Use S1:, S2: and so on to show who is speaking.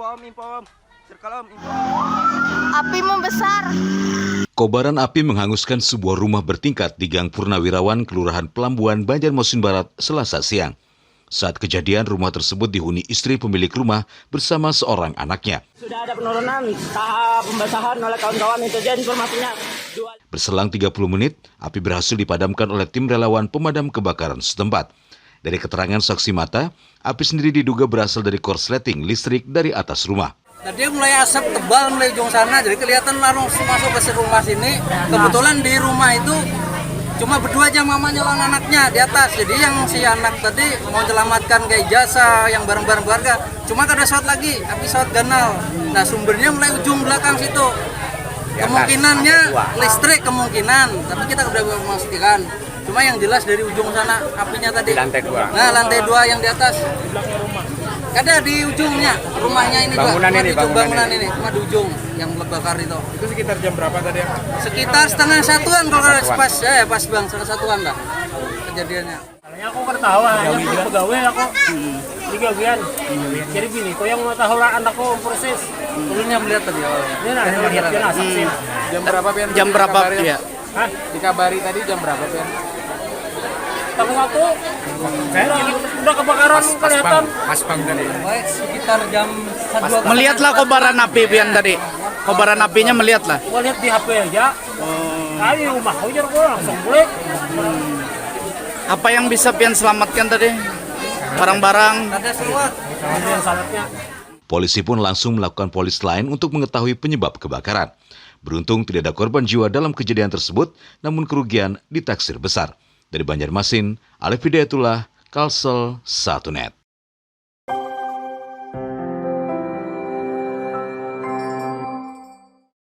S1: Impom. Serkalom, impom.
S2: Api membesar.
S3: Kobaran api menghanguskan sebuah rumah bertingkat di Gang Purnawirawan, Kelurahan Pelambuan, Banjarmasin Barat, Selasa siang. Saat kejadian, rumah tersebut dihuni istri pemilik rumah bersama seorang anaknya.
S4: Sudah ada penurunan tahap pembasahan oleh kawan-kawan itu aja informasinya.
S3: Berselang 30 menit, api berhasil dipadamkan oleh tim relawan pemadam kebakaran setempat. Dari keterangan saksi mata, api sendiri diduga berasal dari korsleting listrik dari atas rumah.
S5: Nah, dia mulai asap tebal mulai ujung sana, jadi kelihatan langsung masuk ke rumah sini. Kebetulan di rumah itu cuma berdua aja mamanya lawan anaknya di atas. Jadi yang si anak tadi mau selamatkan kayak jasa yang barang-barang keluarga, cuma ada short lagi, api short ganal. Nah sumbernya mulai ujung belakang situ. Kemungkinannya listrik kemungkinan, tapi kita udah memastikan. Cuma yang jelas dari ujung sana apinya tadi. Lantai 2. Nah lantai 2 yang di atas. Ada di ujungnya rumahnya ini bangunan ini cuma di ujung yang terbakar itu.
S1: Itu sekitar jam berapa tadi ya?
S5: Sekitar setengah satuan kalau pas bang, setengah satuan lah kejadiannya.
S4: Soalnya aku ketawa, aku pegawai aku di gawean. Jadi gini, kau yang mau tahu lah anakku proses.
S5: Dulunya melihat tadi awalnya.
S4: Dia saksi.
S1: Jam berapa Pian?
S6: Jam berapa ya?
S4: Hah?
S1: Dikabari tadi jam berapa Pian?
S4: Tahu aku? Udah kebakaran kelihatan.
S1: Pas bang tadi.
S5: Baik, sekitar jam 1.
S6: Melihatlah kobaran api Pian tadi. Kobaran apinya melihatlah.
S4: Gua lihat di HP aja. Kali rumah hujan gua langsung balik.
S6: Apa yang bisa Pian selamatkan tadi? Barang-barang.
S5: Ada seluat.
S4: Kemudian salatnya.
S3: Polisi pun langsung melakukan polis lain untuk mengetahui penyebab kebakaran. Beruntung tidak ada korban jiwa dalam kejadian tersebut, namun kerugian ditaksir besar. Dari Banjarmasin, Alif Hidayatullah, Kalsel 1net.